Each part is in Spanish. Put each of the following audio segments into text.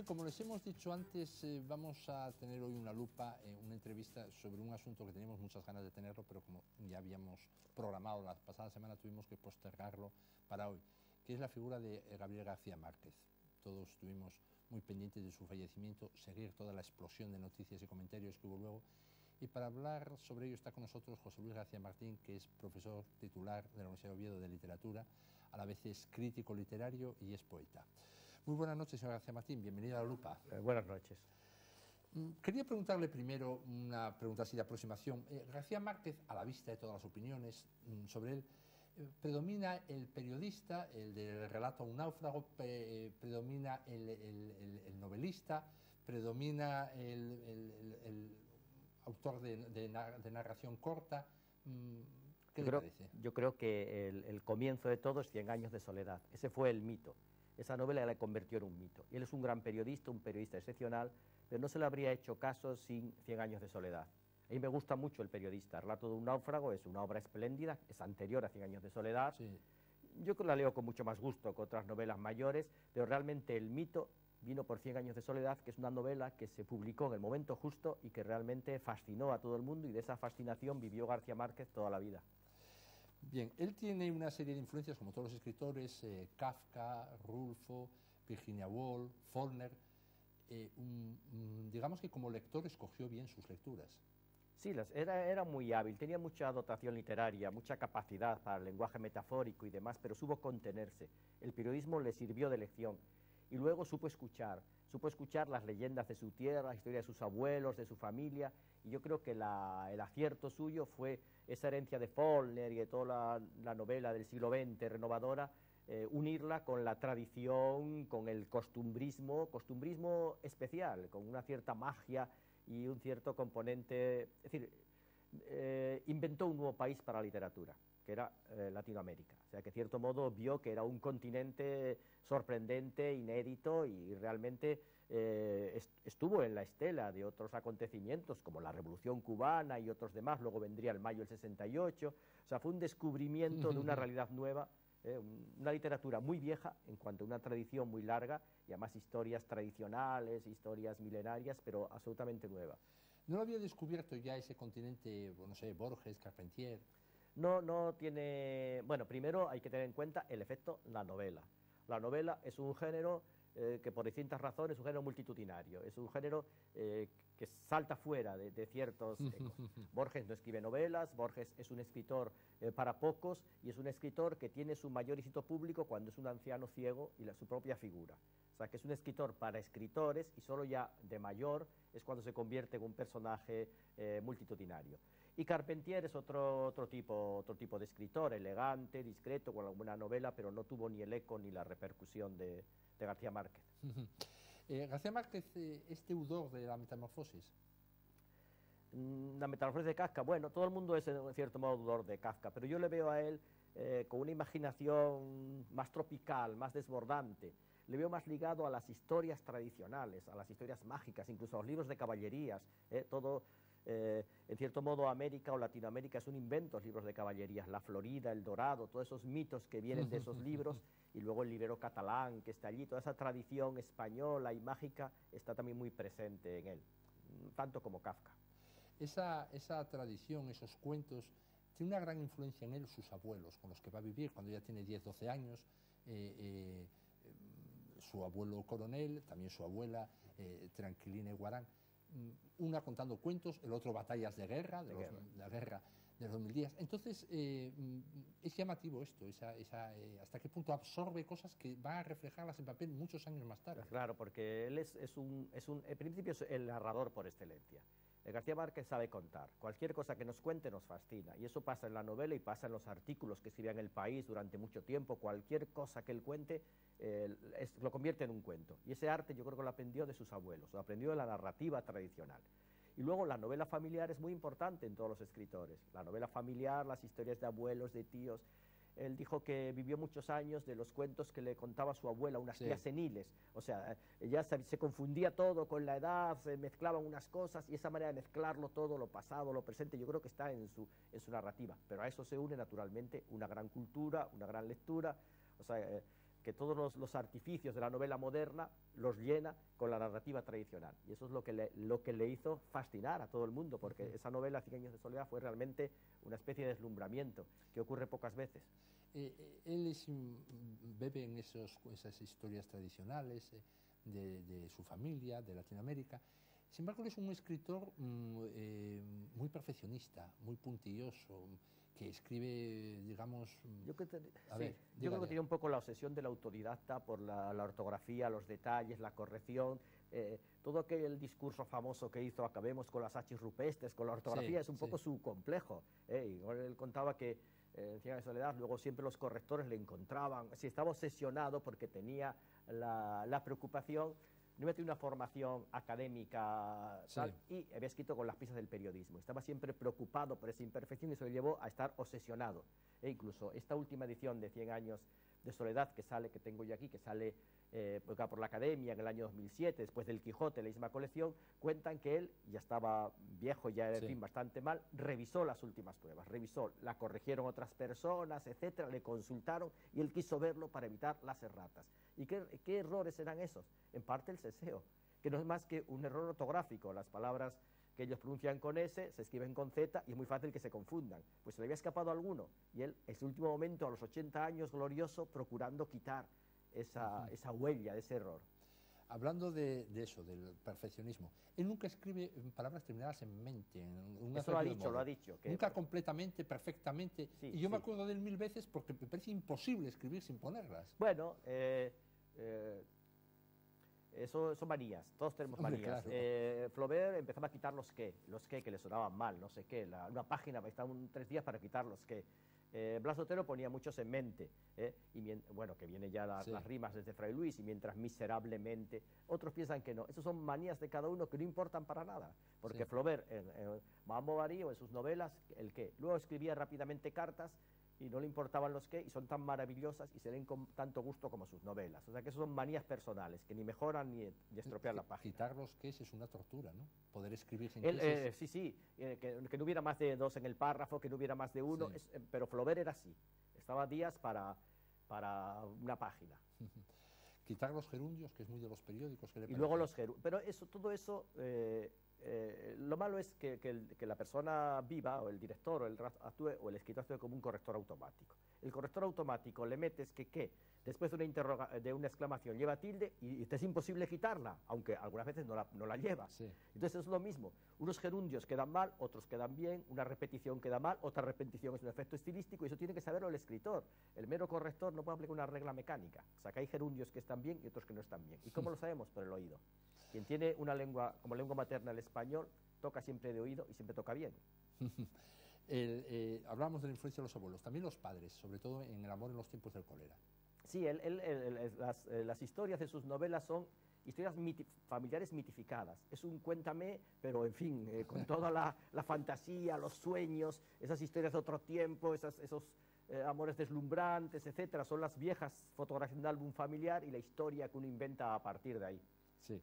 Bien, como les hemos dicho antes, vamos a tener hoy una lupa, una entrevista sobre un asunto que teníamos muchas ganas de tenerlo, pero como ya habíamos programado la pasada semana, tuvimos que postergarlo para hoy, que es la figura de Gabriel García Márquez. Todos estuvimos muy pendientes de su fallecimiento, seguir toda la explosión de noticias y comentarios que hubo luego. Y para hablar sobre ello está con nosotros José Luis García Martín, que es profesor titular de la Universidad de Oviedo de Literatura, a la vez es crítico literario y es poeta. Muy buenas noches, señor García Martín, bienvenido a la lupa. Buenas noches. Quería preguntarle primero una pregunta así de aproximación. García Márquez, a la vista de todas las opiniones sobre él, predomina el periodista, el del relato a un náufrago, predomina el novelista, predomina el autor de narración corta. ¿Qué le parece? Yo creo que el comienzo de todo es 100 años de soledad. Ese fue el mito. Esa novela la convirtió en un mito. Y él es un gran periodista, un periodista excepcional, pero no se le habría hecho caso sin 100 años de soledad. A mí me gusta mucho El periodista. El relato de un náufrago es una obra espléndida, es anterior a 100 años de soledad. Sí. Yo la leo con mucho más gusto que otras novelas mayores, pero realmente el mito vino por 100 años de soledad, que es una novela que se publicó en el momento justo y que realmente fascinó a todo el mundo, y de esa fascinación vivió García Márquez toda la vida. Bien, él tiene una serie de influencias, como todos los escritores, Kafka, Rulfo, Virginia Woolf, Faulkner. Digamos que como lector escogió bien sus lecturas. Sí, era muy hábil, tenía mucha dotación literaria, mucha capacidad para el lenguaje metafórico y demás, pero supo contenerse. El periodismo le sirvió de lección. Y luego supo escuchar las leyendas de su tierra, la historia de sus abuelos, de su familia, y yo creo que el acierto suyo fue esa herencia de Faulkner y de toda la novela del siglo XX renovadora, unirla con la tradición, con el costumbrismo especial, con una cierta magia y un cierto componente, es decir, inventó un nuevo país para la literatura, que era Latinoamérica. O sea, que de cierto modo vio que era un continente sorprendente, inédito, y realmente estuvo en la estela de otros acontecimientos, como la Revolución Cubana y otros demás. Luego vendría el Mayo del 68. O sea, fue un descubrimiento de una realidad nueva, una literatura muy vieja en cuanto a una tradición muy larga, y además historias tradicionales, historias milenarias, pero absolutamente nueva. ¿No lo había descubierto ya ese continente, no sé, Borges, Carpentier? No tiene... Bueno, primero hay que tener en cuenta el efecto la novela. La novela es un género que por distintas razones es un género multitudinario, es un género que salta fuera de ciertos ecos. Borges no escribe novelas, Borges es un escritor para pocos, y es un escritor que tiene su mayor éxito público cuando es un anciano ciego y su propia figura. O sea, que es un escritor para escritores, y solo ya de mayor es cuando se convierte en un personaje multitudinario. Y Carpentier es otro tipo de escritor, elegante, discreto, con alguna novela, pero no tuvo ni el eco ni la repercusión de García Márquez. García Márquez es deudor de la Metamorfosis. La Metamorfosis de Kafka, bueno, todo el mundo es en cierto modo deudor de Kafka, pero yo le veo a él con una imaginación más tropical, más desbordante. Le veo más ligado a las historias tradicionales, a las historias mágicas, incluso a los libros de caballerías. Todo, en cierto modo, América o Latinoamérica es un invento, los libros de caballerías, la Florida, el Dorado, todos esos mitos que vienen de esos libros, y luego el librero catalán que está allí, toda esa tradición española y mágica está también muy presente en él, tanto como Kafka. Esa tradición, esos cuentos, tiene una gran influencia en él sus abuelos, con los que va a vivir cuando ya tiene 10, 12 años. Su abuelo coronel, también su abuela Tranquilina Guarán, una contando cuentos, el otro batallas de guerra, la guerra de los 2000 días. Entonces, es llamativo esto, hasta qué punto absorbe cosas que van a reflejarlas en papel muchos años más tarde. Claro, porque él en principio es el narrador por excelencia. García Márquez sabe contar. Cualquier cosa que nos cuente nos fascina, y eso pasa en la novela y pasa en los artículos que escribía en El País durante mucho tiempo. Cualquier cosa que él cuente lo convierte en un cuento, y ese arte yo creo que lo aprendió de sus abuelos, lo aprendió de la narrativa tradicional. Y luego la novela familiar es muy importante en todos los escritores. La novela familiar, las historias de abuelos, de tíos. Él dijo que vivió muchos años de los cuentos que le contaba su abuela, unas tías seniles. O sea, ya se confundía todo con la edad, se mezclaban unas cosas, y esa manera de mezclarlo todo, lo pasado, lo presente, yo creo que está en su narrativa. Pero a eso se une naturalmente una gran cultura, una gran lectura. O sea, que todos los artificios de la novela moderna los llena con la narrativa tradicional. Y eso es lo que le hizo fascinar a todo el mundo, porque esa novela, Cien años de soledad, fue realmente una especie de deslumbramiento, que ocurre pocas veces. Él bebe en esas historias tradicionales de su familia, de Latinoamérica. Sin embargo, él es un escritor muy perfeccionista, muy puntilloso, que escribe, digamos... Yo creo que tenía un poco la obsesión del autodidacta por la ortografía, los detalles, la corrección. Todo aquel discurso famoso que hizo, acabemos con las H rupestres, con la ortografía, es un poco su complejo. Y él contaba que en Cien años de soledad, luego siempre los correctores le encontraban, si estaba obsesionado porque tenía la preocupación. No había tenido una formación académica tal, y había escrito con las piezas del periodismo. Estaba siempre preocupado por esa imperfección y eso le llevó a estar obsesionado. E incluso esta última edición de 100 años de soledad que tengo yo aquí, que sale por la Academia en el año 2007, después del Quijote, la misma colección, cuentan que él ya estaba viejo, ya en fin, bastante mal, revisó las últimas pruebas, la corrigieron otras personas, etcétera, le consultaron y él quiso verlo para evitar las erratas. ¿Y qué errores eran esos? En parte el seseo, que no es más que un error ortográfico. Las palabras que ellos pronuncian con S se escriben con Z y es muy fácil que se confundan. Pues se le había escapado alguno y él, en su último momento, a los 80 años, glorioso, procurando quitar esa huella, ese error. Hablando de eso, del perfeccionismo, él nunca escribe palabras terminadas en mente. Eso lo ha dicho. Nunca completamente, perfectamente. Sí, y yo me acuerdo de él 1000 veces porque me parece imposible escribir sin ponerlas. Bueno, eso son manías, todos tenemos manías. Claro. Flaubert empezaba a quitar los que le sonaban mal, no sé qué. Una página, estaban 3 días para quitar los que. Blas de Otero ponía muchos en mente, bueno, que viene ya las rimas desde Fray Luis, y mientras miserablemente, otros piensan que no. Esas son manías de cada uno que no importan para nada, porque Flaubert en Madame Bovary o en sus novelas, el qué. Luego escribía rápidamente cartas y no le importaban los qué, y son tan maravillosas y se leen con tanto gusto como sus novelas. O sea que eso son manías personales, que ni mejoran ni estropean la página. Quitar los qués es una tortura, ¿no? Poder escribir sin sí, que no hubiera más de 2 en el párrafo, que no hubiera más de 1, pero Flaubert era así. Estaba días para una página. Quitar los gerundios, que es muy de los periódicos. Y luego los gerundios. Pero todo eso... lo malo es que la persona viva, o el director, o el escritor actúe como un corrector automático. El corrector automático le metes que después de una exclamación lleva tilde y es imposible quitarla, aunque algunas veces no la lleva. Entonces es lo mismo. Unos gerundios quedan mal, otros quedan bien, una repetición queda mal, otra repetición es un efecto estilístico, y eso tiene que saberlo el escritor. El mero corrector no puede aplicar una regla mecánica. O sea, que hay gerundios que están bien y otros que no están bien. ¿Y cómo lo sabemos? Por el oído. Quien tiene una lengua como lengua materna el español, toca siempre de oído y siempre toca bien. Hablamos de la influencia de los abuelos, también los padres, sobre todo en El amor en los tiempos del cólera. Sí, las historias de sus novelas son historias familiares mitificadas. Es un cuéntame, pero en fin, con toda la fantasía, los sueños, esas historias de otro tiempo, esos amores deslumbrantes, etcétera. Son las viejas fotografías de un álbum familiar y la historia que uno inventa a partir de ahí. Sí.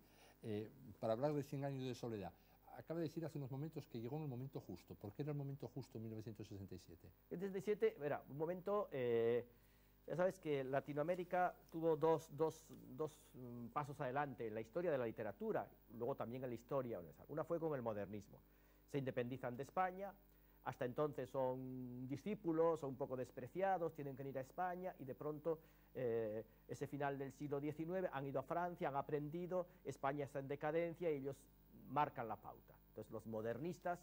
Para hablar de 100 años de soledad, acaba de decir hace unos momentos que llegó en el momento justo. ¿Por qué era el momento justo en 1967? En 1967, era un momento, ya sabes que Latinoamérica tuvo dos pasos adelante en la historia de la literatura, luego también en la historia universal. Una fue con el modernismo. Se independizan de España, hasta entonces son discípulos, son un poco despreciados, tienen que ir a España y de pronto ese final del siglo XIX han ido a Francia, han aprendido, España está en decadencia y ellos marcan la pauta. Entonces los modernistas,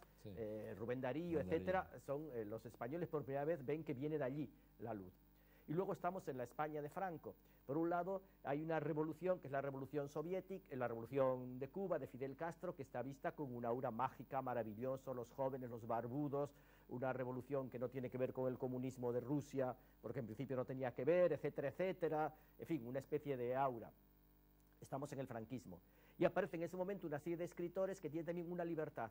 Rubén Darío, etcétera, son los españoles por primera vez ven que viene de allí la luz. Y luego estamos en la España de Franco. Por un lado hay una revolución que es la revolución soviética, la revolución de Cuba, de Fidel Castro, que está vista con una aura mágica, maravilloso, los jóvenes, los barbudos, una revolución que no tiene que ver con el comunismo de Rusia, porque en principio no tenía que ver, etcétera, etcétera, en fin, una especie de aura. Estamos en el franquismo. Y aparece en ese momento una serie de escritores que tienen también una libertad,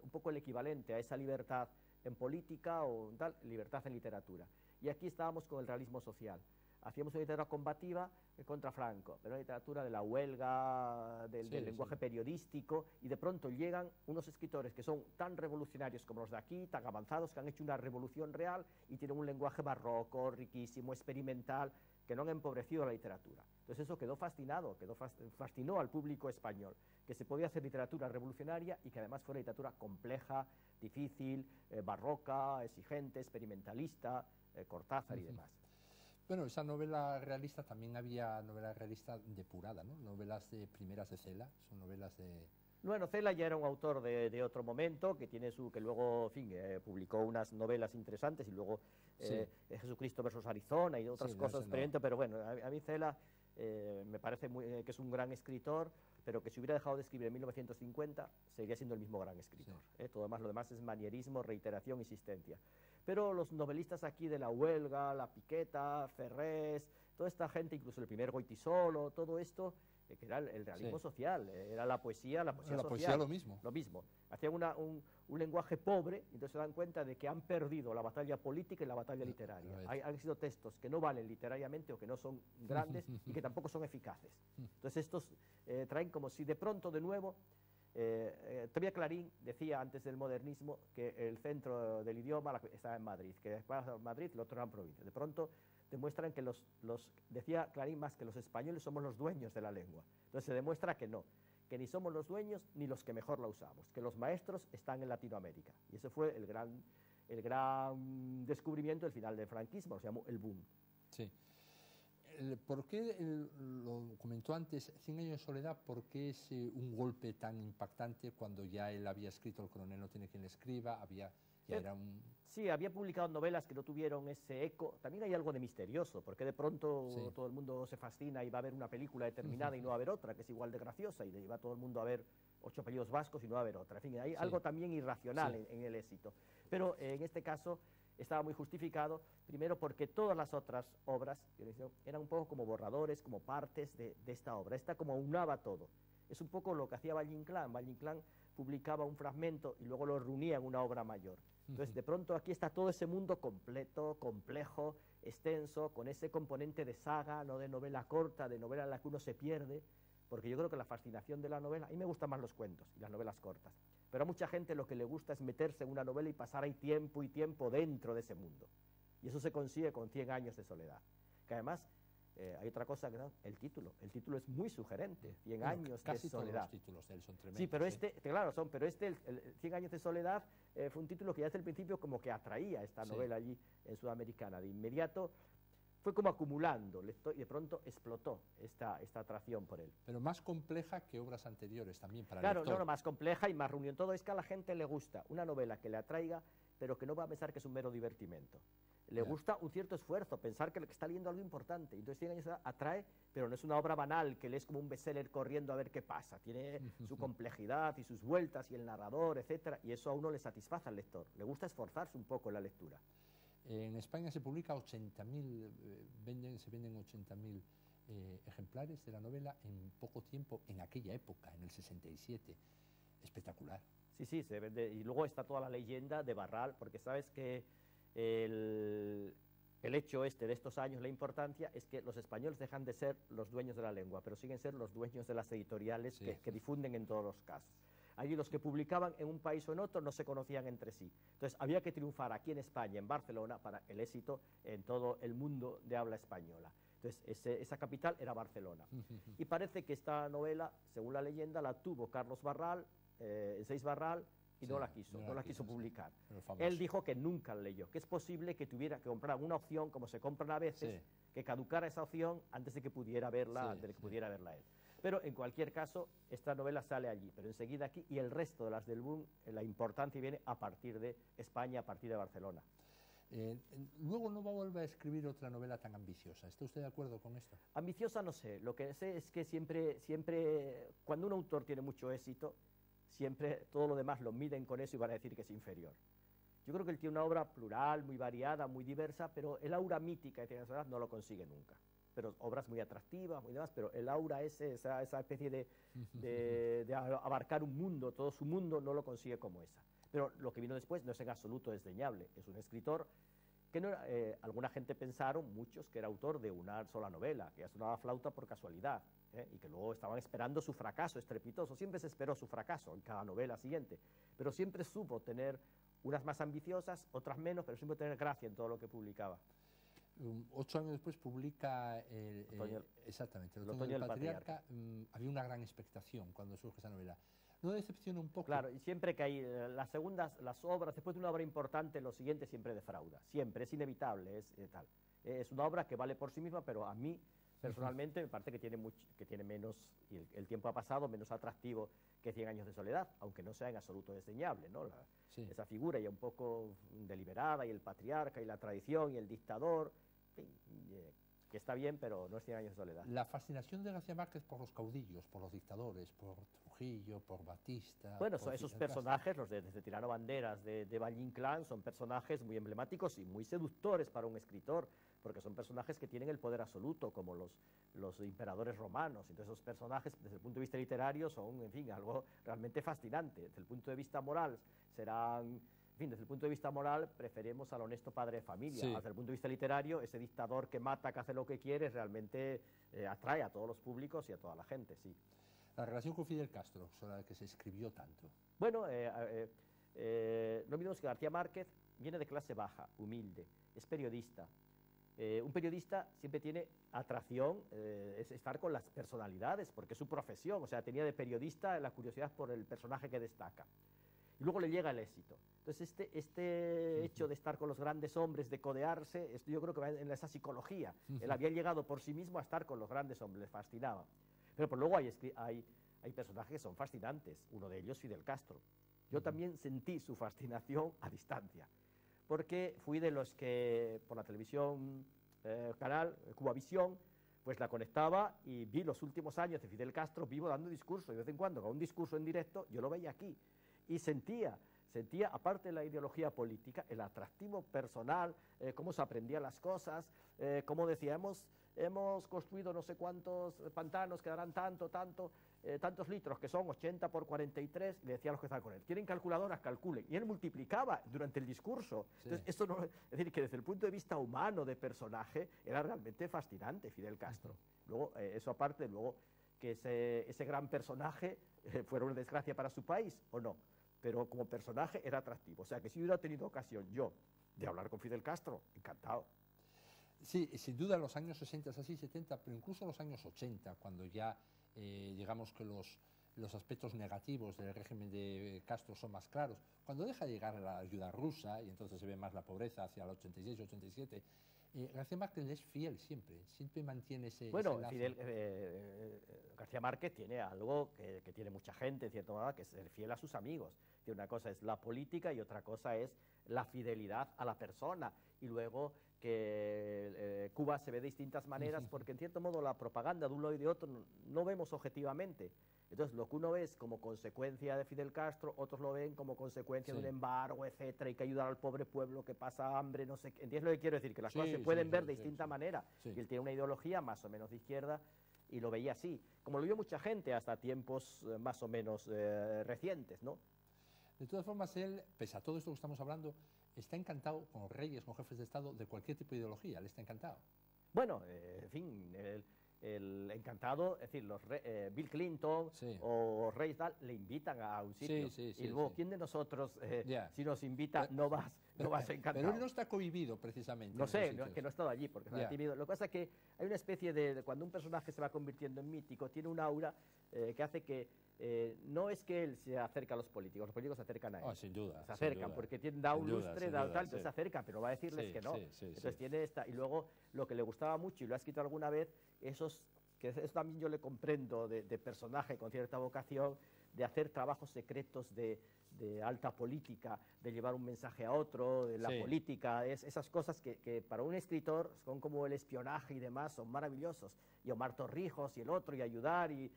un poco el equivalente a esa libertad en política o tal, libertad en literatura. Y aquí estábamos con el realismo social. Hacíamos una literatura combativa contra Franco, pero una literatura de la huelga, del lenguaje periodístico, y de pronto llegan unos escritores que son tan revolucionarios como los de aquí, tan avanzados, que han hecho una revolución real y tienen un lenguaje barroco, riquísimo, experimental, que no han empobrecido la literatura. Entonces eso fascinó al público español, que se podía hacer literatura revolucionaria y que además fuera literatura compleja, difícil, barroca, exigente, experimentalista, Cortázar y demás. Bueno, esa novela realista, también había novela realista depurada, ¿no? Novelas primeras de Cela, son novelas de... Bueno, Cela ya era un autor de otro momento, que luego, en fin, publicó unas novelas interesantes y luego Jesucristo versus Arizona y otras cosas, pero bueno, a mí Cela me parece que es un gran escritor, pero que si hubiera dejado de escribir en 1950 seguiría siendo el mismo gran escritor. Lo demás es manierismo, reiteración, insistencia. Pero los novelistas aquí de La Huelga, La Piqueta, Ferrés, toda esta gente, incluso el primer Goitisolo, todo esto, que era el realismo social, era la poesía social. Poesía lo mismo. Lo mismo. Hacían un lenguaje pobre, y entonces se dan cuenta de que han perdido la batalla política y la batalla literaria. Han sido textos que no valen literariamente o que no son grandes y que tampoco son eficaces. Entonces estos traen como si de pronto de nuevo... Tobia Clarín decía antes del modernismo que el centro del idioma estaba en Madrid, que después de Madrid lo otro eran provincias. De pronto demuestran que decía Clarín más que los españoles somos los dueños de la lengua. Entonces se demuestra que no, que ni somos los dueños ni los que mejor la usamos, que los maestros están en Latinoamérica. Y ese fue el gran descubrimiento del final del franquismo, se llamó el boom. Sí. ¿Por qué, lo comentó antes, 100 años de soledad, por qué es un golpe tan impactante cuando ya él había escrito El coronel no tiene quien le escriba, Sí, había publicado novelas que no tuvieron ese eco. También hay algo de misterioso, porque de pronto todo el mundo se fascina y va a ver una película determinada y no va a ver otra, que es igual de graciosa, y va todo el mundo a ver 8 apellidos vascos y no va a ver otra. En fin, hay algo también irracional en el éxito. Pero en este caso estaba muy justificado, primero porque todas las otras obras eran un poco como borradores, como partes de esta obra. Esta como unaba todo. Es un poco lo que hacía Valle Inclán. Valle Inclán publicaba un fragmento y luego lo reunía en una obra mayor. Entonces, de pronto aquí está todo ese mundo completo, complejo, extenso, con ese componente de saga, no de novela corta, de novela en la que uno se pierde, porque yo creo que la fascinación de la novela, a mí me gustan más los cuentos y las novelas cortas, pero a mucha gente lo que le gusta es meterse en una novela y pasar ahí tiempo y tiempo dentro de ese mundo. Y eso se consigue con 100 años de soledad. Que además, hay otra cosa, el título es muy sugerente, 100 años de soledad. Casi todos los títulos de él son tremendos. Sí, pero el 100 años de soledad fue un título que ya desde el principio como que atraía esta novela allí en Sudamericana. De inmediato fue como acumulando, y de pronto explotó esta atracción por él. Pero más compleja que obras anteriores también para el lector. Claro, más compleja y más reunión. Todo es que a la gente le gusta una novela que le atraiga, pero que no va a pensar que es un mero divertimento. Le gusta un cierto esfuerzo, pensar que está leyendo algo importante. Entonces 100 años atrae, pero no es una obra banal que lees como un bestseller corriendo a ver qué pasa. Tiene su complejidad y sus vueltas y el narrador, etcétera, y eso a uno le satisface al lector. Le gusta esforzarse un poco en la lectura. En España se publica 80.000, se venden 80.000 ejemplares de la novela en poco tiempo, en aquella época, en el 67. Espectacular. Sí, se vende. Y luego está toda la leyenda de Barral, porque sabes que el hecho de estos años, la importancia es que los españoles dejan de ser los dueños de la lengua, pero siguen ser los dueños de las editoriales que difunden en todos los casos. Allí los que publicaban en un país o en otro no se conocían entre sí. Entonces había que triunfar aquí en España, en Barcelona, para el éxito en todo el mundo de habla española. Entonces esa capital era Barcelona. Y parece que esta novela, según la leyenda, la tuvo Carlos Barral, Seix Barral, y no la quiso publicar. Él dijo que nunca la leyó, que es posible que tuviera que comprar una opción, como se compran a veces, que caducara esa opción antes de que pudiera verla, él. Pero en cualquier caso, esta novela sale allí, pero enseguida aquí, y el resto de las del boom, la importancia viene a partir de España, a partir de Barcelona. Luego no va a volver a escribir otra novela tan ambiciosa. ¿Está usted de acuerdo con esto? Ambiciosa no sé, lo que sé es que siempre, cuando un autor tiene mucho éxito, siempre todo lo demás lo miden con eso y van a decir que es inferior. Yo creo que él tiene una obra plural, muy variada, muy diversa, pero el aura mítica de Cien años de soledad no lo consigue nunca. Pero obras muy atractivas, muy demás, pero el aura esa especie de abarcar un mundo, todo su mundo, no lo consigue como esa. Pero lo que vino después no es en absoluto desdeñable. Es un escritor que no, alguna gente pensaron, muchos, que era autor de una sola novela, que ya sonaba flauta por casualidad, y que luego estaban esperando su fracaso estrepitoso. Siempre se esperó su fracaso en cada novela siguiente, pero siempre supo tener unas más ambiciosas, otras menos, pero siempre tener gracia en todo lo que publicaba. 8 años después publica exactamente, el Otoño del Patriarca. Había una gran expectación cuando surge esa novela. ¿No decepciona un poco? Claro, y siempre que hay las obras, después de una obra importante, lo siguiente siempre defrauda. Siempre, es inevitable, tal. Es una obra que vale por sí misma, pero a mí, personalmente, me parece que tiene menos, y el tiempo ha pasado, menos atractivo que 100 años de soledad, aunque no sea en absoluto desdeñable, ¿no? Esa figura ya un poco deliberada, y el patriarca, y la tradición, y el dictador, en fin, que está bien, pero no es 100 años de soledad. La fascinación de García Márquez por los caudillos, por los dictadores, por Trujillo, por Batista... Bueno, esos personajes, los de Tirano Banderas, de Valle Inclán, son personajes muy emblemáticos y muy seductores para un escritor, porque son personajes que tienen el poder absoluto, como los emperadores romanos. Entonces, esos personajes, desde el punto de vista literario, son, en fin, algo realmente fascinante. Desde el punto de vista moral, serán... En fin, desde el punto de vista moral, preferimos al honesto padre de familia. Sí. Desde el punto de vista literario, ese dictador que mata, que hace lo que quiere, realmente atrae a todos los públicos y a toda la gente, sí. La relación con Fidel Castro, sobre la que se escribió tanto. Bueno, no olvidemos que García Márquez viene de clase baja, humilde, es periodista. Un periodista siempre tiene atracción, es estar con las personalidades, porque es su profesión. O sea, tenía de periodista la curiosidad por el personaje que destaca. Y luego le llega el éxito. Entonces, este hecho de estar con los grandes hombres, de codearse, yo creo que va en esa psicología. Él había llegado por sí mismo a estar con los grandes hombres, le fascinaba. Pero luego hay personajes que son fascinantes, uno de ellos Fidel Castro. Yo también sentí su fascinación a distancia, porque fui de los que por la televisión, canal Cubavisión, pues la conectaba y vi los últimos años de Fidel Castro vivo dando discursos, y de vez en cuando con un discurso en directo yo lo veía aquí. Y sentía, aparte de la ideología política, el atractivo personal, cómo se aprendían las cosas, cómo decía, hemos construido no sé cuántos pantanos, que darán tantos litros, que son 80 por 43, y le decía a los que estaban con él, ¿tienen calculadoras? Calculen. Y él multiplicaba durante el discurso. Sí. Entonces, esto no, es decir, que desde el punto de vista humano de personaje, era realmente fascinante Fidel Castro. Luego, eso aparte, luego que ese gran personaje fuera una desgracia para su país, o no. Pero como personaje era atractivo. O sea, que si hubiera tenido ocasión yo de hablar con Fidel Castro, encantado. Sí, sin duda los años 60, así 70, pero incluso los años 80, cuando ya digamos que los aspectos negativos del régimen de Castro son más claros, cuando deja de llegar la ayuda rusa y entonces se ve más la pobreza hacia el 86, 87, García Márquez es fiel siempre mantiene ese... Bueno, García Márquez tiene algo que tiene mucha gente, en cierto modo, que es ser fiel a sus amigos. Que una cosa es la política y otra cosa es la fidelidad a la persona. Y luego que Cuba se ve de distintas maneras, porque en cierto modo la propaganda de un lado y de otro no vemos objetivamente. Entonces, lo que uno ve es como consecuencia de Fidel Castro, otros lo ven como consecuencia de un embargo, etcétera, y que ayudar al pobre pueblo que pasa hambre, no sé qué. ¿Entiendes lo que quiero decir? Que las cosas se pueden ver de distinta manera. Y él tiene una ideología más o menos de izquierda y lo veía así. Como lo vio mucha gente hasta tiempos más o menos recientes, ¿no? De todas formas, él, pese a todo esto que estamos hablando, está encantado con reyes, con jefes de Estado de cualquier tipo de ideología. Él está encantado. Bueno, en fin... El encantado, es decir, Bill Clinton o Reyes le invitan a un sitio. Y luego, ¿quién de nosotros, si nos invita, no vas encantado? Pero él no está cohibido, precisamente. No sé, que no he estado allí, porque está tímido. Lo que pasa es que hay una especie de cuando un personaje se va convirtiendo en mítico, tiene un aura que hace que no es que él se acerque a los políticos se acercan a él. Sin duda. Se acercan, porque da un lustre, entonces se acercan, pero va a decirles que no. Entonces tiene esta, y luego lo que le gustaba mucho, y lo ha escrito alguna vez, eso también yo le comprendo de personaje con cierta vocación, de hacer trabajos secretos de alta política, de llevar un mensaje a otro, de la política, esas cosas que para un escritor son como el espionaje y demás, son maravillosos. Y Omar Torrijos y el otro, y ayudar y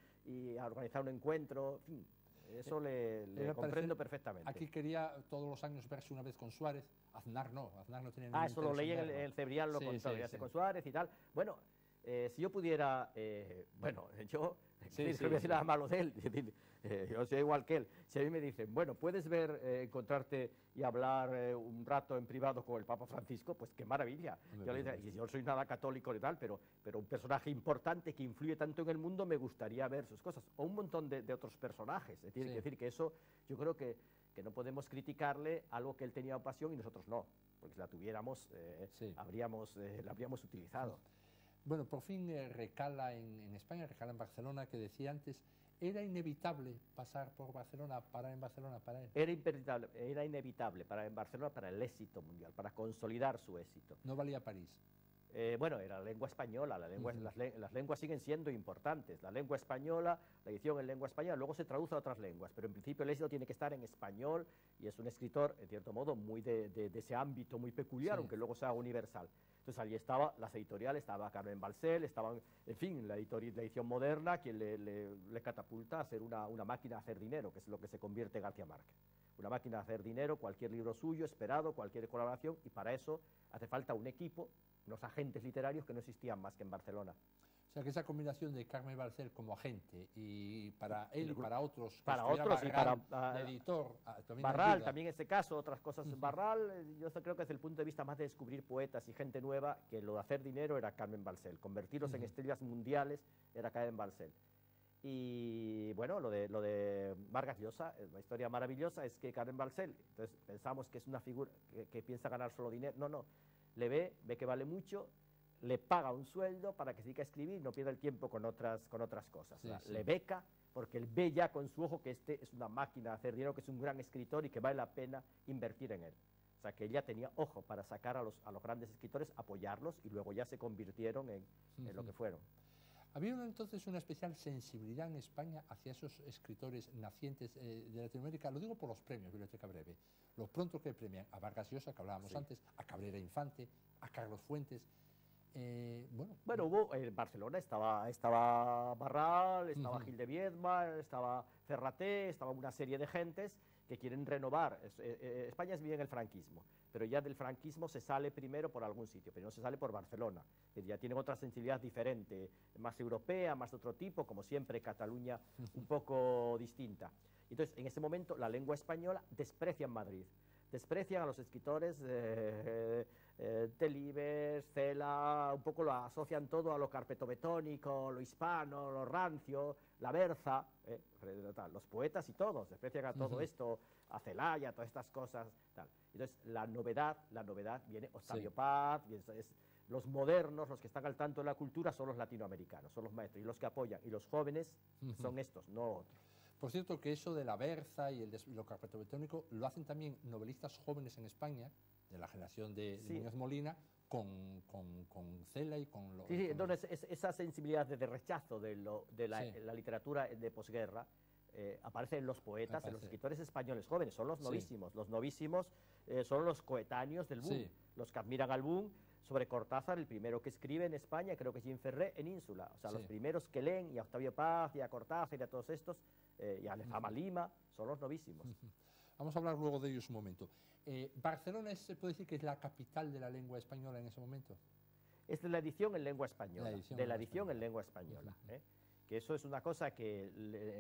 a organizar un encuentro, en fin, eso le comprendo perfectamente. Aquí quería todos los años verse una vez con Suárez, Aznar no tiene ningún eso lo leí en el Cebrián, lo contó, con Suárez y tal. Bueno, si yo pudiera, yo no voy a decir nada malo de él, yo soy igual que él. Si a mí me dicen, bueno, puedes encontrarte y hablar un rato en privado con el Papa Francisco, pues qué maravilla. Yo le diría, y yo no soy nada católico y tal, pero un personaje importante que influye tanto en el mundo, me gustaría ver sus cosas. O un montón de otros personajes. Tiene que decir que eso, yo creo que no podemos criticarle algo que él tenía pasión y nosotros no. porque si la tuviéramos, Sí. la habríamos utilizado. Bueno, por fin recala en España, recala en Barcelona, que decía antes, ¿era inevitable pasar por Barcelona, parar en Barcelona para él? Era inevitable para en Barcelona para el éxito mundial, para consolidar su éxito. No valía París. Bueno, era la lengua española, las lenguas siguen siendo importantes. La lengua española, la edición en lengua española, luego se traduce a otras lenguas, pero en principio el éxito tiene que estar en español y es un escritor, en cierto modo, muy de ese ámbito muy peculiar, Sí. aunque luego sea universal. Entonces allí estaba las editoriales, estaba Carmen Balcells, estaban, en fin, la edición moderna, quien le catapulta a ser una máquina de hacer dinero, que es lo que se convierte García Márquez. Una máquina de hacer dinero, cualquier libro suyo, esperado, cualquier colaboración, y para eso hace falta un equipo, unos agentes literarios que no existían más que en Barcelona. O sea, que esa combinación de Carmen Balcells como agente y para él y para otros, que Para estuviera otros y Barral para de editor, también Barral, ayuda. también en este caso, otras cosas. Barral, yo creo que desde el punto de vista más de descubrir poetas y gente nueva, que lo de hacer dinero era Carmen Balcells, convertirlos en estrellas mundiales era Carmen Balcells. Y bueno, lo de Vargas Llosa, la historia maravillosa es que Carmen Balcells, entonces pensamos que es una figura que piensa ganar solo dinero, no, le ve que vale mucho, le paga un sueldo para que siga a escribir y no pierda el tiempo con otras cosas. Sí, sí. Le beca porque él ve ya con su ojo que este es una máquina de hacer dinero, que es un gran escritor y que vale la pena invertir en él. O sea, que ella tenía ojo para sacar a los grandes escritores, apoyarlos, y luego ya se convirtieron en lo que fueron. Había entonces una especial sensibilidad en España hacia esos escritores nacientes de Latinoamérica. Lo digo por los premios, Biblioteca Breve. Lo pronto que premian a Vargas Llosa, que hablábamos Sí. antes, a Cabrera Infante, a Carlos Fuentes. Bueno, hubo en Barcelona estaba Barral, estaba Gil de Viedma, estaba Ferraté, estaba una serie de gentes que quieren renovar. España es bien el franquismo, pero ya del franquismo se sale primero por algún sitio, pero no se sale por Barcelona, que ya tienen otra sensibilidad diferente, más europea, más de otro tipo, como siempre Cataluña un poco distinta. Entonces, en ese momento, la lengua española desprecia en Madrid. Desprecian a los escritores Delibes, Cela, un poco lo asocian todo a lo carpetobetónico, lo hispano, lo rancio, la berza, los poetas y todos, desprecian a todo esto, a Celaya, todas estas cosas. Tal. Entonces, la novedad viene Octavio Paz, los modernos, los que están al tanto de la cultura, son los latinoamericanos, son los maestros, y los que apoyan, y los jóvenes son estos, no otros. Por cierto, que eso de la berza y lo carpetobetónico lo hacen también novelistas jóvenes en España, de la generación de Muñoz Molina, con Cela y con... Entonces esa sensibilidad de rechazo de la literatura de posguerra aparece en los poetas, en los escritores españoles jóvenes, son los novísimos. Los novísimos son los coetáneos del boom, los que admiran al boom. Sobre Cortázar, el primero que escribe en España, creo que es Jean Ferré, en Ínsula. O sea, los primeros que leen, y a Octavio Paz, y a Cortázar, y a todos estos, y a Lezama Lima, son los novísimos. Vamos a hablar luego de ellos un momento. ¿Barcelona se puede decir que es la capital de la lengua española en ese momento? Es de la edición en lengua española, en lengua española. Que eso es una cosa que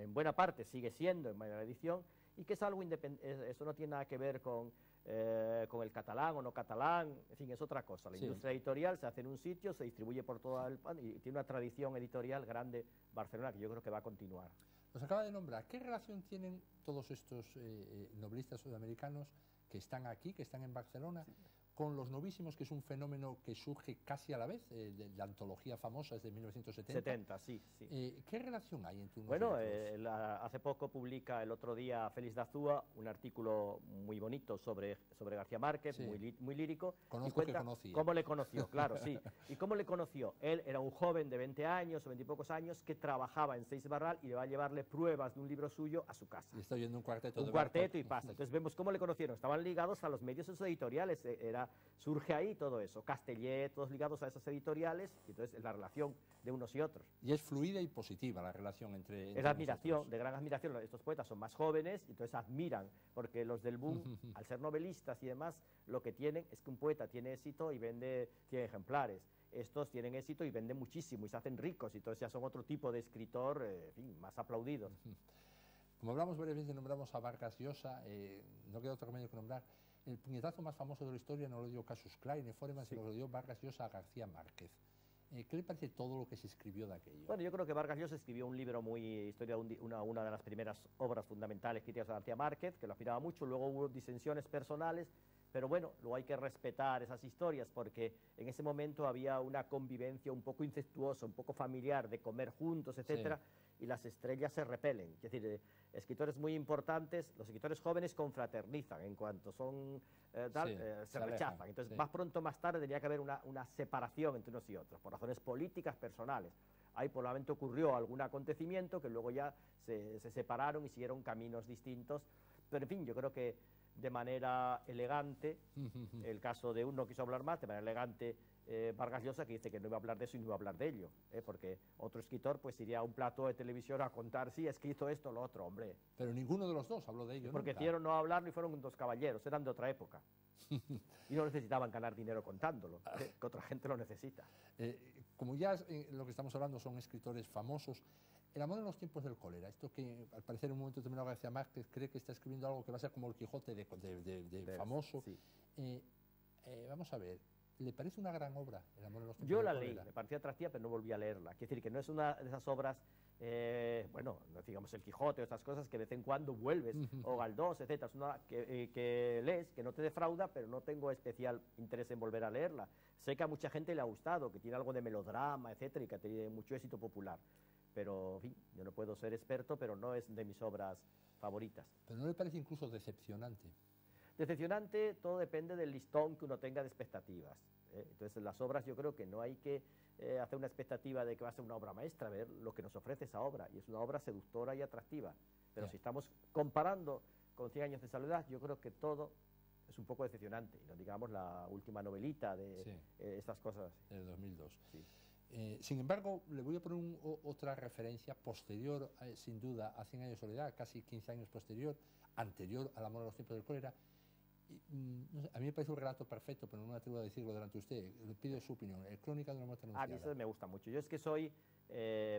en buena parte sigue siendo en la edición, y que es algo independiente, eso no tiene nada que ver con el catalán o no catalán, en fin, es otra cosa. La industria editorial se hace en un sitio, se distribuye por todo el país, y tiene una tradición editorial grande Barcelona, que yo creo que va a continuar. Nos acaba de nombrar, ¿qué relación tienen todos estos novelistas sudamericanos que están aquí, que están en Barcelona, con los novísimos, que es un fenómeno que surge casi a la vez, de la antología famosa es de 1970? Sí. ¿Qué relación hay entre unos Bueno, y otros? hace poco publica el otro día Félix de Azúa un artículo muy bonito sobre García Márquez, muy lírico. Conozco y cuenta que conocía. cómo le conoció, claro, sí. ¿Y cómo le conoció? Él era un joven de 20 años o 20 y pocos años que trabajaba en Seix Barral y le va a llevarle pruebas de un libro suyo a su casa. Y está oyendo un cuarteto. Un cuarteto y pasa. Entonces vemos cómo le conocieron. Estaban ligados a los medios editoriales. Surge ahí todo eso. Castellet, todos ligados a esas editoriales. Y entonces es la relación de unos y otros. Y es fluida y positiva la relación entre Es admiración, de gran admiración. Estos poetas son más jóvenes y entonces admiran, porque los del boom, al ser novelistas y demás, lo que tienen es que un poeta tiene éxito y vende 100 ejemplares. Estos tienen éxito y venden muchísimo y se hacen ricos, y entonces ya son otro tipo de escritor, en fin, más aplaudidos. Como hablamos varias veces, nombramos a Vargas Llosa, no queda otro remedio que nombrar. El puñetazo más famoso de la historia no lo dio Cassius Clay ni Foreman, sino lo dio Vargas Llosa a García Márquez. ¿Qué le parece todo lo que se escribió de aquello? Bueno, yo creo que Vargas Llosa escribió un libro una de las primeras obras fundamentales críticas a García Márquez, que lo aspiraba mucho. Luego hubo disensiones personales Pero bueno, luego hay que respetar esas historias porque en ese momento había una convivencia un poco incestuosa, un poco familiar, de comer juntos, etcétera, y las estrellas se repelen. Es decir, escritores muy importantes, los escritores jóvenes confraternizan, en cuanto son se rechazan. Entonces, más pronto o más tarde tenía que haber una separación entre unos y otros, por razones políticas, personales. Ahí probablemente ocurrió algún acontecimiento que luego ya se separaron y siguieron caminos distintos. Pero en fin, yo creo que de manera elegante, el caso de uno quiso hablar más, de manera elegante Vargas Llosa, que dice que no iba a hablar de eso y no iba a hablar de ello, porque otro escritor pues iría a un plato de televisión a contar, sí, he escrito esto o lo otro, hombre. Pero ninguno de los dos habló de ello, porque nunca. decidieron no hablarlo y fueron dos caballeros, eran de otra época. Y no necesitaban ganar dinero contándolo, que otra gente lo necesita. Como ya lo que estamos hablando son escritores famosos, El amor en los tiempos del cólera, esto que al parecer en un momento determinado García Márquez cree que está escribiendo algo que va a ser como el Quijote de famoso. Sí. Vamos a ver, ¿le parece una gran obra El amor en los tiempos Yo del la cólera? leí, me parecía atractiva, pero no volví a leerla. Quiere decir que no es una de esas obras, bueno, digamos el Quijote o estas cosas que de vez en cuando vuelves, o Galdós, etcétera. Es una que lees, que no te defrauda, pero no tengo especial interés en volver a leerla. Sé que a mucha gente le ha gustado, que tiene algo de melodrama, etcétera, y que tiene mucho éxito popular. Pero, en fin, yo no puedo ser experto, pero no es de mis obras favoritas. ¿Pero no le parece incluso decepcionante? Decepcionante, todo depende del listón que uno tenga de expectativas. Entonces, las obras yo creo que no hay que hacer una expectativa de que va a ser una obra maestra, ver lo que nos ofrece esa obra, y es una obra seductora y atractiva. Pero si estamos comparando con 100 años de soledad, yo creo que todo es un poco decepcionante, y no digamos la última novelita de estas cosas. Del 2002. Sí. Sin embargo, le voy a poner otra referencia posterior, sin duda, a 100 años de soledad, casi 15 años posterior, anterior al amor a los tiempos del cólera. No sé, a mí me parece un relato perfecto, pero no me atrevo a decirlo delante de usted. Le pido su opinión. El Crónica de una muerte anunciada. A mí eso me gusta mucho. Yo es que soy,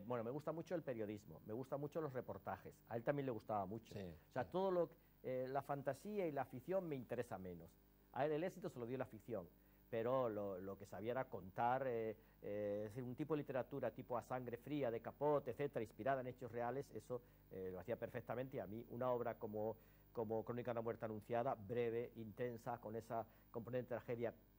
bueno, me gusta mucho el periodismo, me gustan mucho los reportajes. A él también le gustaba mucho. O sea, todo lo, la fantasía y la ficción me interesa menos. A él el éxito se lo dio la ficción, pero lo que sabía era contar, un tipo de literatura tipo A Sangre Fría, de Capote, etcétera, inspirada en hechos reales, eso lo hacía perfectamente. Y a mí una obra como Crónica de una muerte anunciada, breve, intensa, con esa componente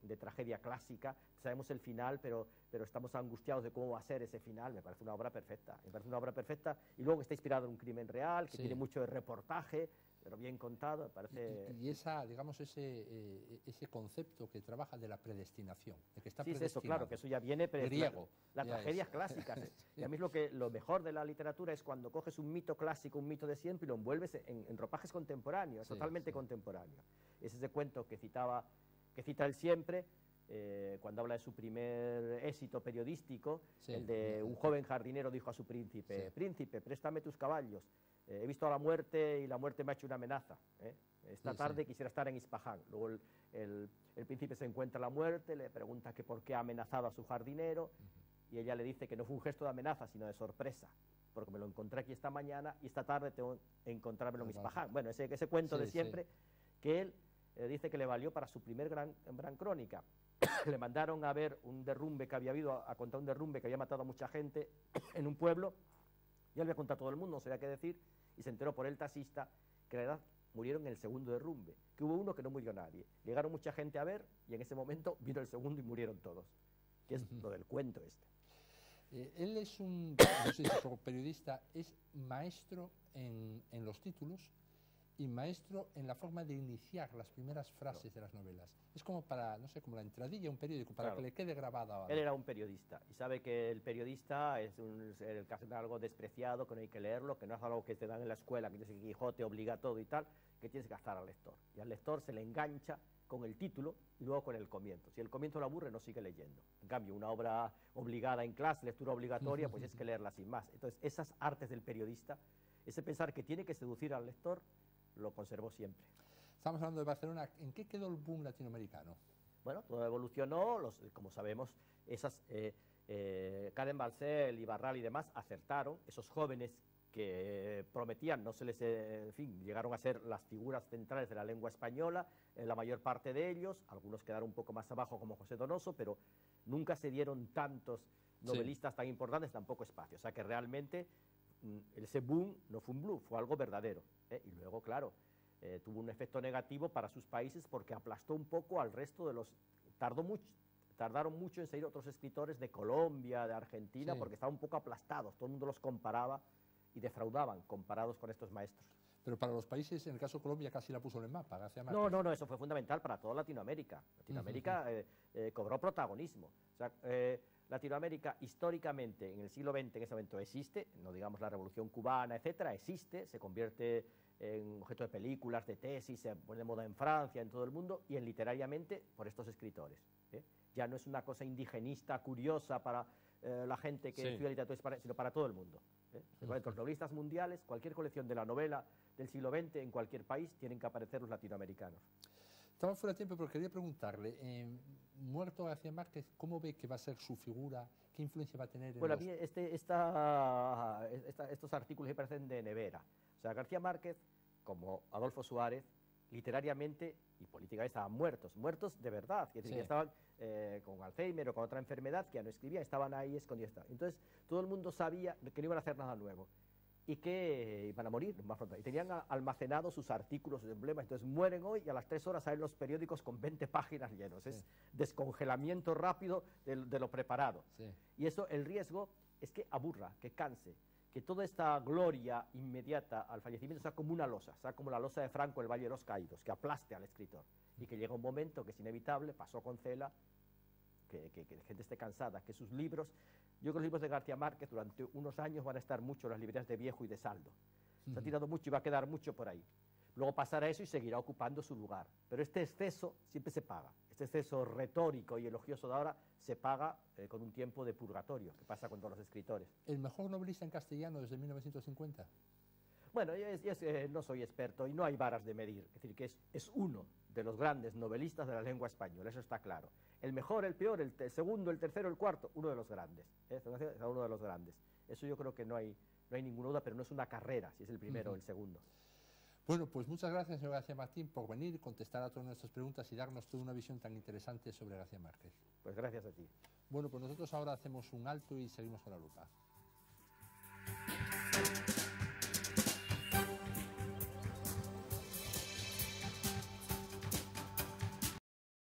de tragedia clásica. Sabemos el final, pero estamos angustiados de cómo va a ser ese final. Me parece una obra perfecta. Me parece una obra perfecta. Y luego está inspirado en un crimen real, que tiene mucho de reportaje, pero bien contado, me parece... Y esa, digamos, ese concepto que trabaja de la predestinación, de que está sí, predestinado. Es eso, claro, que eso ya viene... Griego. Las tragedias clásicas. Y a mí lo mejor de la literatura es cuando coges un mito clásico, un mito de siempre, y lo envuelves en ropajes contemporáneos, totalmente contemporáneo. Es ese cuento que cita él siempre, cuando habla de su primer éxito periodístico, el de un joven jardinero dijo a su príncipe, príncipe, préstame tus caballos, he visto a la muerte y la muerte me ha hecho una amenaza. Esta tarde quisiera estar en Ispahan. Luego el príncipe se encuentra a la muerte, le pregunta que por qué ha amenazado a su jardinero, y ella le dice que no fue un gesto de amenaza, sino de sorpresa, porque me lo encontré aquí esta mañana y esta tarde tengo que encontrármelo en Ispahan. Bueno, ese cuento de siempre, que él dice que le valió para su primer gran crónica. Le mandaron a ver un derrumbe que había habido, a contar un derrumbe que había matado a mucha gente en un pueblo, y él había contado a todo el mundo, no sabía qué decir, y se enteró por el taxista que la verdad murieron en el segundo derrumbe, que hubo uno que no murió nadie. Llegaron mucha gente a ver, y en ese momento vino el segundo y murieron todos, que es lo del cuento este. Él es no sé si como periodista, es maestro en los títulos y maestro en la forma de iniciar las primeras frases de las novelas. Es como para, no sé, como la entradilla de un periódico, para que le quede grabada. Él era un periodista y sabe que el periodista es algo despreciado, que no hay que leerlo, que no es algo que te dan en la escuela, que dice que Quijote obliga a todo y tal, que tienes que gastar al lector. Y al lector se le engancha con el título y luego con el comienzo. Si el comienzo lo aburre, no sigue leyendo. En cambio, una obra obligada en clase, lectura obligatoria, pues es que leerla sin más. Entonces, esas artes del periodista, ese pensar que tiene que seducir al lector, lo conservó siempre. Estamos hablando de Barcelona. ¿En qué quedó el boom latinoamericano? Bueno, todo evolucionó, como sabemos, esas Karen Balcel y Barral y demás acertaron, esos jóvenes que prometían, no se les, en fin, llegaron a ser las figuras centrales de la lengua española, la mayor parte de ellos, algunos quedaron un poco más abajo como José Donoso, pero nunca se dieron tantos novelistas tan importantes, tampoco espacio, o sea que realmente ese boom no fue un bluff, fue algo verdadero. Y luego, claro, tuvo un efecto negativo para sus países porque aplastó un poco al resto de los... Tardaron mucho en salir otros escritores de Colombia, de Argentina, Sí. porque estaban un poco aplastados, todo el mundo los comparaba y defraudaban comparados con estos maestros. Pero para los países, en el caso de Colombia, casi la puso en el mapa, García Márquez. No, eso fue fundamental para toda Latinoamérica. Latinoamérica cobró protagonismo. O sea, Latinoamérica históricamente en el siglo XX en ese momento existe, no digamos la Revolución Cubana, etcétera, existe, se convierte en objeto de películas, de tesis, se pone de moda en Francia, en todo el mundo, y en literariamente por estos escritores. Ya no es una cosa indigenista, curiosa para la gente que estudia literatura hispana, sino para todo el mundo. Los novelistas mundiales, cualquier colección de la novela del siglo XX en cualquier país, tienen que aparecer los latinoamericanos. Estamos fuera de tiempo, pero quería preguntarle, muerto García Márquez, ¿cómo ve que va a ser su figura? ¿Qué influencia va a tener en Bueno, los... a mí estos artículos me parecen de nevera. O sea, García Márquez, como Adolfo Suárez, literariamente y políticamente estaban muertos de verdad, es decir, que estaban con Alzheimer o con otra enfermedad, que ya no escribían, estaban ahí escondidos. Entonces, todo el mundo sabía que no iban a hacer nada nuevo y que iban a morir más pronto. Y tenían almacenados sus artículos, sus emblemas. Entonces mueren hoy y a las 3 horas salen los periódicos con 20 páginas llenos. Sí. Es descongelamiento rápido de lo preparado. Sí. Y eso, el riesgo es que aburra, que canse, que toda esta gloria inmediata al fallecimiento sea como una losa, sea como la losa de Franco, el Valle de los Caídos, que aplaste al escritor. Y que llega un momento que es inevitable, pasó con Cela, que la gente esté cansada, que sus libros... Yo creo que los libros de García Márquez durante unos años van a estar mucho en las librerías de Viejo y de Saldo. Se ha tirado mucho y va a quedar mucho por ahí. Luego pasará eso y seguirá ocupando su lugar. Pero este exceso siempre se paga. Este exceso retórico y elogioso de ahora se paga con un tiempo de purgatorio, que pasa con todos los escritores. ¿El mejor novelista en castellano desde 1950? Bueno, no soy experto y no hay varas de medir. Es decir, que es uno de los grandes novelistas de la lengua española, eso está claro. El mejor, el peor, el segundo, el tercero, el cuarto, uno de los grandes. Uno de los grandes. Eso yo creo que no hay ninguna duda, pero no es una carrera si es el primero o el segundo. Bueno, pues muchas gracias, señor García Martín, por venir, contestar a todas nuestras preguntas y darnos toda una visión tan interesante sobre García Márquez. Pues gracias a ti. Bueno, pues nosotros ahora hacemos un alto y seguimos con la lupa.